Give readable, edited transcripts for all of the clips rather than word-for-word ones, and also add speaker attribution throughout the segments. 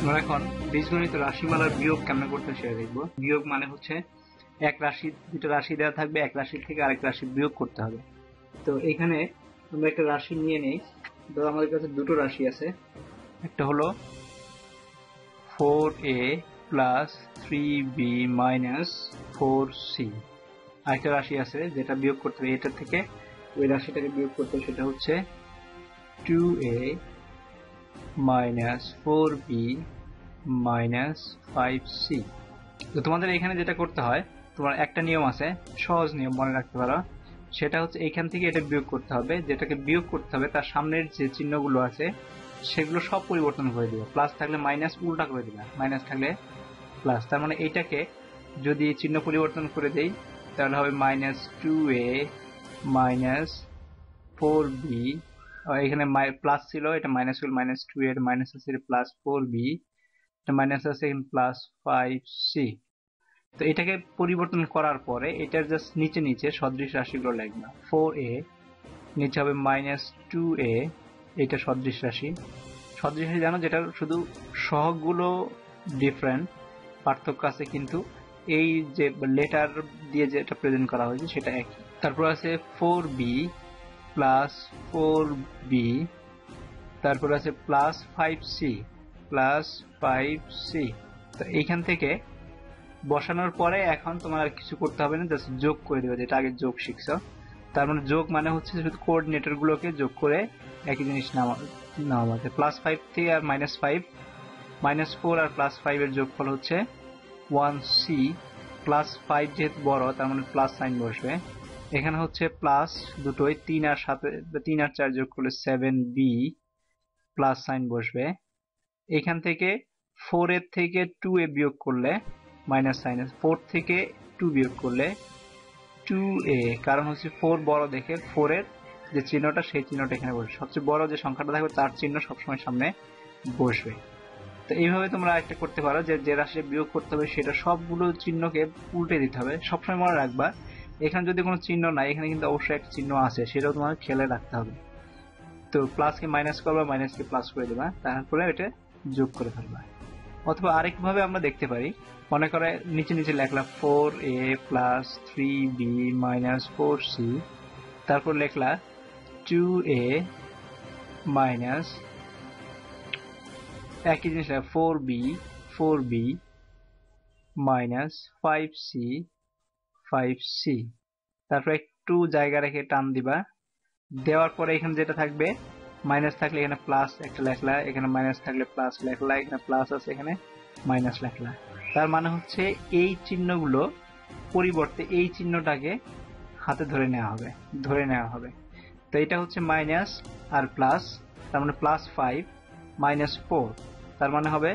Speaker 1: আমরা এখন বীজগণিত রাশিমালার বিয়োগ কেমন করতে সেটা দেখব। বিয়োগ মানে হচ্ছে এক রাশি, দুটো রাশি দেওয়া থাকবে, এক রাশি থেকে আরেক রাশি বিয়োগ করতে হবে। তো এখানে আমরা একটা রাশি নিয়ে নেই। ধরো আমাদের কাছে দুটো রাশি আছে, একটা হলো 4a plus 3b minus 4c। আরেকটা রাশি আছে যেটা বিয়োগ করতে হবে, এটা থেকে ওই রাশিটাকে বিয়োগ করতে হবে, সেটা হচ্ছে 2a minus 4b minus 5c। তো তোমাদের এখানে যেটা করতে হয়, তোমার একটা নিয়ম আছে, সহজ নিয়ম মনে রাখতে পারো, সেটা হচ্ছে এইখান থেকে এটা বিয়োগ করতে হবে। যেটাকে বিয়োগ করতে হবে তার সামনের যে চিহ্নগুলো আছে সেগুলো সব পরিবর্তন করে দিবে। প্লাস থাকলে মাইনাস উল্টা করে দিবে, মাইনাস থাকলে প্লাস। তার মানে এইটাকে যদি চিহ্ন পরিবর্তন করে দেই তাহলে হবে মাইনাস 2a মাইনাস 4b। এখানে প্লাস ছিল, এটা মাইনাস হল, মাইনাস 2a এর মাইনাস আছে, প্লাস 4b, এটা মাইনাস আছে, এখানে প্লাস 5c। তো এটাকে পরিবর্তন করার পরে এটার জাস্ট নিচে নিচে সদৃশ রাশিগুলো লিখবা। 4a নিচে হবে মাইনাস 2a, এটা সদৃশ রাশি। সদৃশ রাশি জানো, যেটা শুধু সহগগুলো ডিফারেন্ট, পার্থক্য আছে, কিন্তু এই যে লেটার দিয়ে যেটা প্রেজেন্ট করা হয়েছে সেটা একই। তারপর আছে 4b প্লাস 4b, তারপর আছে প্লাস 5c প্লাস 5c। তো এইখান থেকে বসানোর পরে এখন তোমার আর কিছু করতে হবে না, জাস্ট যোগ করে দেবে, যেটা আগে যোগ শিখছো। তার মানে যোগ মানে হচ্ছে শুধু কোঅর্ডিনেটর গুলোকে যোগ করে একই জিনিস নামাতে। প্লাস 5 থেকে আর মাইনাস 5, মাইনাস 4 আর প্লাস 5 এর যোগফল হচ্ছে 1c। প্লাস 5 যেহেতু বড় তার মানে প্লাস সাইন বসবে। এখানে হচ্ছে প্লাস দুটোই, 3 আর 4 যোগ করলে 7b প্লাস সাইন বসবে। এখান থেকে 4 এর থেকে 2a বিয়োগ করলে মাইনাস সাইন, 4 থেকে 2 বিয়োগ করলে 2a, কারণ হচ্ছে 4 বড় দেখে 4 এর যে চিহ্নটা সেই চিহ্নটা এখানে বসবে, সবচেয়ে বড় যে সংখ্যাটা থাকবে তার চিহ্ন সবসময় সামনে বসবে। তো এইভাবে তোমরা একটা করতে পারো, যে রাশি বিয়োগ করতে হবে সেটা সবগুলো চিহ্নকে উল্টে দিতে হবে। সবসময় মনে রাখবা এখানে যদি কোনো চিহ্ন নাই, এখানে কিন্তু অবশ্যই একটা চিহ্ন আছে, সেটাও তোমাকে খেয়ালে রাখতে হবে। তো প্লাসকে মাইনাস করবা, মাইনাসকে প্লাস করে দেবা, তারপরে এটা যোগ করে ফেলবা। অথবা আরেকভাবে আমরা দেখতে পারি, মনে করে নিচে নিচে লেখলা 4a plus 3b minus 4c, তারপর লেখলা 2a মাইনাস একই জিনিস 4b মাইনাস 5c। তারপর একটু জায়গা রেখে টান দিবা, দেওয়ার পরে এখানে যেটা থাকবে, মাইনাস থাকলে এখানে প্লাস একটা লেখলা, এখানে মাইনাস থাকলে প্লাস লেখলা, এখানে প্লাস আছে এখানে মাইনাস লেখলা। তার মানে হচ্ছে এই চিহ্নগুলো পরিবর্তে এই চিহ্নটাকে হাতে ধরে নেওয়া হবে। তো এটা হচ্ছে মাইনাস আর প্লাস, তার মানে প্লাস 5 মাইনাস 4, তার মানে হবে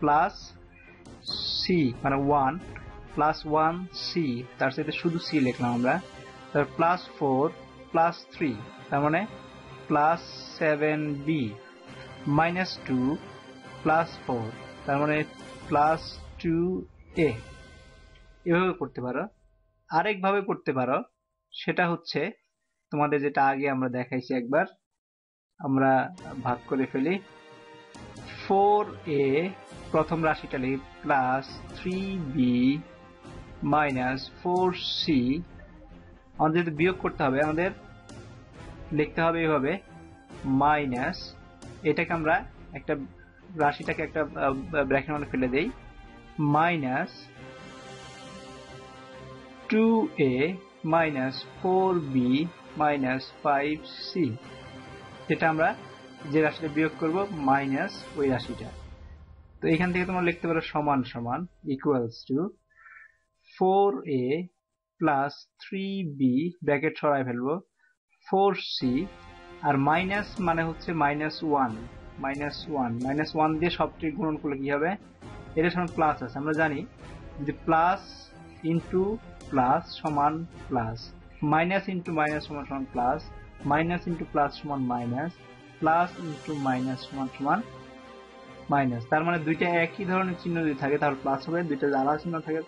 Speaker 1: প্লাস c মানে 1 প্লাস 1c, তার সাথে শুধু c লিখলাম আমরা। তারপর প্লাস 4 প্লাস 3, তার মানে প্লাস 7b মাইনাস 2 প্লাস 4, তার মানে প্লাস 2a। এভাবে করতে পারো। আরেকভাবে করতে পারো, সেটা হচ্ছে তোমাদের যেটা আগে আমরা দেখাইছি, একবার আমরা ভাগ করে ফেলি। 4a প্রথম রাশিটা লিখি প্লাস 3b মাইনাস 4c। আমাদের যদি বিয়োগ করতে হবে, আমাদের লিখতে হবে এইভাবে, মাইনাস, এটাকে আমরা একটা রাশিটাকে একটা ব্র্যাকেটের মধ্যে ফেলে দেই, minus 2a minus 4b minus 5c। এটা আমরা যে রাশিটা বিয়োগ করব মাইনাস ওই রাশিটা। তো এখান থেকে তোমরা লিখতে পারো সমান সমান equals to 4a plus 3b, bracket সরাই ফেলবো, 4c, আর মাইনাস মানে হচ্ছে মাইনাস 1 দিয়ে সবটি গুণন করলে কি হবে, এটা সমান প্লাস আছে। আমরা জানি যে প্লাস ইন্টু প্লাস সমান প্লাস, মাইনাস ইন্টু মাইনাস সমান সমান প্লাস, মাইনাস ইন্টু প্লাস সমান মাইনাস, প্লাস ইন্টু মাইনাস সমান মাইনাস। তার মানে দুইটা একই ধরনের চিহ্ন যদি থাকে তাহলে প্লাস হবে, দুইটা আলাদা চিহ্ন থাকে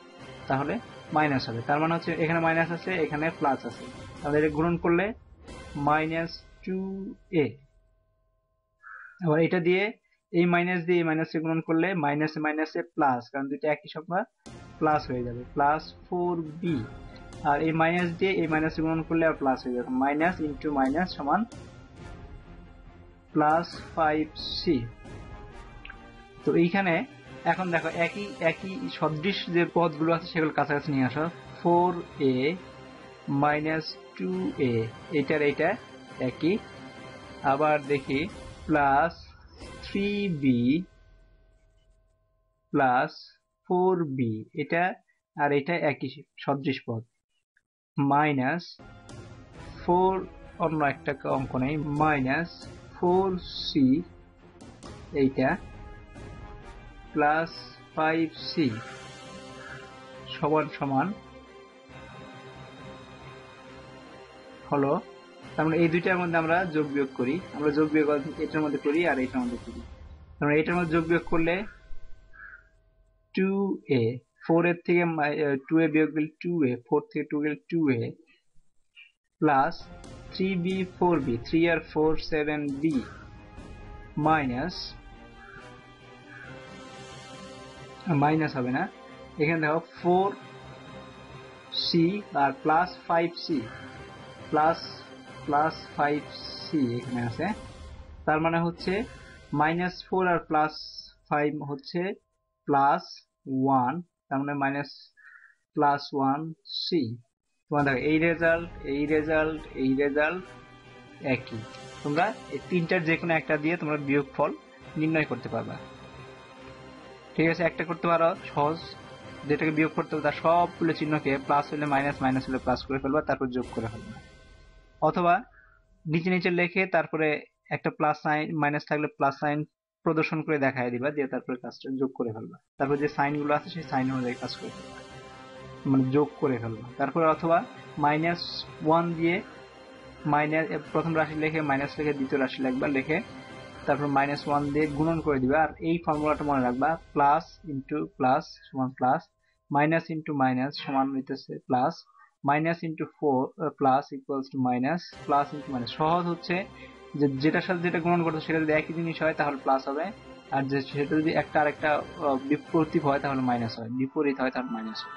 Speaker 1: তাহলে মাইনাস হবে। তার মানে হচ্ছে এখানে মাইনাস আছে, এখানে প্লাস আছে, তাহলে এটা গুণন করলে মাইনাস 2a। আবার এটা দিয়ে এই মাইনাস দিয়ে এই মাইনাসে গুণন করলে মাইনাসে মাইনাসে প্লাস, কারণ দুইটা একই সংখ্যা, প্লাস হয়ে যাবে, প্লাস 4b। আর এই মাইনাস দিয়ে এই মাইনাসে গুণন করলে আর প্লাস হয়ে যাবে, মাইনাস ইন্টু মাইনাস সমান প্লাস 5c। তো এইখানে এখন দেখো একই একই সদৃশ যে পদগুলো আছে সেগুলো কাছাকাছি নিয়ে আসো। 4a মাইনাস 2a, এটার এইটা একই। আবার দেখি প্লাস 3b প্লাস 4b, এটা আর এটা একই সদৃশ পদ। মাইনাস 4, অন্য একটা অঙ্ক নেই, মাইনাস 4c এইটা প্লাস 5c সমান সমান হলো। তার মানে এই দুইটার মধ্যে আমরা যোগ বিয়োগ করি, আমরা যোগ বিয়োগ এটার মধ্যে করি আর এটার মধ্যে করি। তার মানে এটার মধ্যে যোগ বিয়োগ করলে 2a, 4 এর থেকে 2a বিয়োগ দিলে 2a, 4 থেকে 2 গেলে 2a প্লাস 3b 4b, 3 আর 4 7b মাইনাস, মাইনাস হবে না, এখানে দেখো 4c আর plus 5c, plus plus 5c এখানে আছে। তার মানে হচ্ছে মাইনাস 4 আর প্লাস 5 হচ্ছে প্লাস 1, তার মানে মাইনাস প্লাস 1c। তোমার দেখো এই রেজাল্ট, এই রেজাল্ট, এই রেজাল্ট একই। তোমরা এই তিনটার যে কোনো একটা দিয়ে তোমরা বিয়োগফল নির্ণয় করতে পারবা। ঠিক আছে, একটা করতে পারো সহজ, যেটাকে বিয়োগ করতে হবে তার সবগুলো চিহ্নকে প্লাস হলে মাইনাস, মাইনাস হলে প্লাস করে ফেলবা, তারপর যোগ করে ফেলবা। অথবা নিচে নিচে লিখে তারপরে একটা প্লাস সাইন, মাইনাস থাকলে প্লাস সাইন প্রদর্শন করে দেখায় দিবা, দিয়ে তারপরে কাজটা যোগ করে ফেলবা। তারপর যে সাইন গুলো আছে সেই সাইন অনুযায়ী কাজ করে ফেলবা, মানে যোগ করে ফেলবা। তারপরে অথবা মাইনাস 1 দিয়ে মাইনাস প্রথম রাশি লিখে মাইনাস লিখে দ্বিতীয় রাশি লিখবা, লিখে তারপর মাইনাস 1 দিয়ে গুণন করে দিবা। আর এই ফর্মুলাটা মনে রাখবা, প্লাস ইন্টু প্লাস সমান প্লাস, মাইনাস ইন্টু মাইনাস সমান হইতেছে plus, minus into 4 plus equals to minus, plus into minus. সহজ হচ্ছে যে যেটার সাথে যেটা গুণন করতে সেটা যদি একই জিনিস হয় তাহলে প্লাস হবে, আর যে সেটা যদি একটা আরেকটা বিপরীত হয় তাহলে মাইনাস হয়, বিপরীত হয় তাহলে মাইনাস হয়।